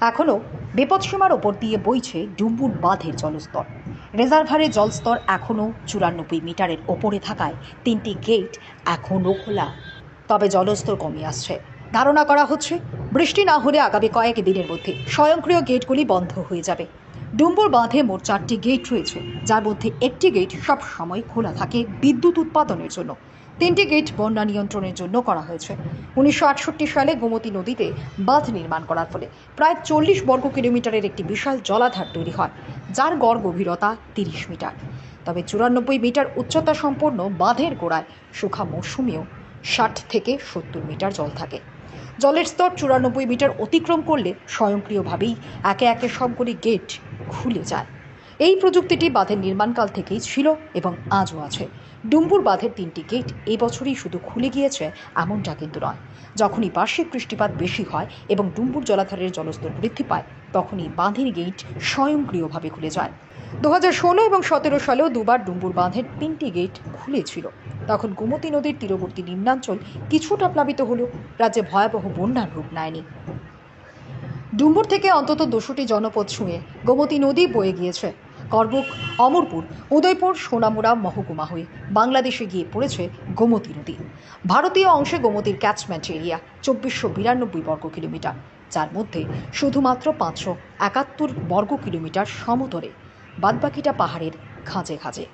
এখনও বিপদসীমার ওপর দিয়ে বইছে ডুম্বুর বাঁধের জলস্তর। রিজার্ভারের জলস্তর এখনও 94 মিটারের ওপরে থাকায় 3টি গেট এখনও খোলা। তবে জলস্তর কমে আসছে। ধারণা করা হচ্ছে বৃষ্টি না হলে আগামী কয়েক দিনের মধ্যে স্বয়ংক্রিয় গেটগুলি বন্ধ হয়ে যাবে। ডুম্বুর বাঁধে মোট 4টি গেট রয়েছে, যার মধ্যে একটি গেট সব সময় খোলা থাকে বিদ্যুৎ উৎপাদনের জন্য। 3টি গেট বন্যা নিয়ন্ত্রণের জন্য করা হয়েছে। 1968 সালে গোমতী নদীতে বাঁধ নির্মাণ করার ফলে প্রায় 40 বর্গ কিলোমিটারের একটি বিশাল জলাধার তৈরি হয়, যার গড় গভীরতা 30 মিটার। তবে 94 মিটার উচ্চতা সম্পন্ন বাঁধের গোড়ায় শুখা মৌসুমেও 60 থেকে 70 মিটার জল থাকে। জলের স্তর 94 মিটার অতিক্রম করলে স্বয়ংক্রিয়ভাবেই একে একে সবগুলি গেট খুলে যায়। এই প্রযুক্তিটি বাঁধের নির্মাণকাল থেকেই ছিল এবং আজও আছে। ডুম্বুর বাঁধের 3টি গেট এই বছরই শুধু খুলে গিয়েছে এমনটা কিন্তু নয়। যখনই বার্ষিক বৃষ্টিপাত বেশি হয় এবং ডুম্বুর জলাধারের জলস্তর বৃদ্ধি পায়, তখনই বাঁধের গেট স্বয়ংক্রিয়ভাবে খুলে যায়। 2016 এবং 17 সালেও দুবার ডুম্বুর বাঁধের 3টি গেট খুলেছিল। তখন গোমতী নদীর তীরবর্তী নিম্নাঞ্চল কিছুটা প্লাবিত হলেও রাজ্যে ভয়াবহ বন্যার রূপ নেয়নি। ডুম্বুর থেকে অন্তত 200টি জনপদ ছুঁয়ে গোমতী নদী বয়ে গিয়েছে। করবুক, অমরপুর, উদয়পুর, সোনামুড়া মহকুমা হয়ে বাংলাদেশে গিয়ে পড়েছে গোমতী নদী। ভারতীয় অংশে গোমতীর ক্যাচমেন্ট এরিয়া 2492 বর্গ কিলোমিটার, যার মধ্যে শুধুমাত্র 571 বর্গ কিলোমিটার সমতলে, বাদবাকিটা পাহাড়ের খাঁজে খাঁজে।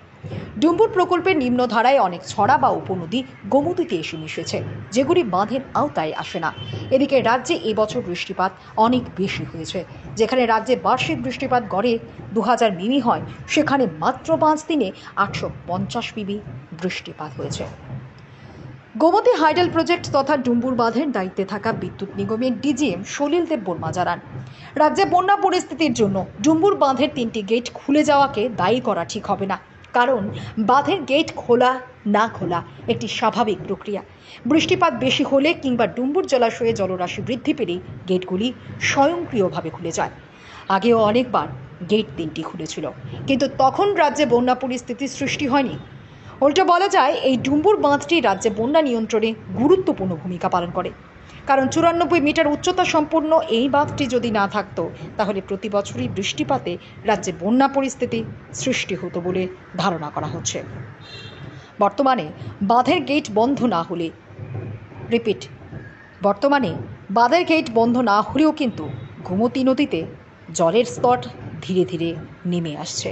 ডুম্বুর প্রকল্পের নিম্নধারায় অনেক ছড়া বা উপনদী গোমতীতে এসে মিশেছে, যেগুলি বাঁধের আওতায় আসে না। এদিকে রাজ্যে এবছর বৃষ্টিপাত অনেক বেশি হয়েছে। যেখানে রাজ্যে বার্ষিক বৃষ্টিপাত গড়ে 2000 মিমি হয়, সেখানে মাত্র 5 দিনে 850 মিমি বৃষ্টিপাত হয়েছে। গোমতী হাইডেল প্রজেক্ট তথা ডুম্বুর বাঁধের দায়িত্বে থাকা বিদ্যুৎ নিগমের ডিজিএম সলিল দেব বর্মা জানান, রাজ্যে বন্যা পরিস্থিতির জন্য ডুম্বুর বাঁধের 3টি গেট খুলে যাওয়াকে দায়ী করা ঠিক হবে না। কারণ বাঁধের গেট খোলা না খোলা একটি স্বাভাবিক প্রক্রিয়া। বৃষ্টিপাত বেশি হলে কিংবা ডুম্বুর জলাশয়ে জলরাশি বৃদ্ধি পেলেই গেটগুলি স্বয়ংক্রিয়ভাবে খুলে যায়। আগেও অনেকবার গেট 3টি খুলেছিল, কিন্তু তখন রাজ্যে বন্যা পরিস্থিতির সৃষ্টি হয়নি। উল্টো বলা যায়, এই ডুম্বুর বাঁধটি রাজ্যে বন্যা নিয়ন্ত্রণে গুরুত্বপূর্ণ ভূমিকা পালন করে। কারণ 94 মিটার উচ্চতা সম্পন্ন এই বাঁধটি যদি না থাকতো, তাহলে প্রতি বছরই বৃষ্টিপাতে রাজ্যে বন্যা পরিস্থিতি সৃষ্টি হতো বলে ধারণা করা হচ্ছে। বর্তমানে বাঁধের গেট বন্ধ না হলেও কিন্তু গোমতী নদীতে জলের স্তর ধীরে ধীরে নেমে আসছে।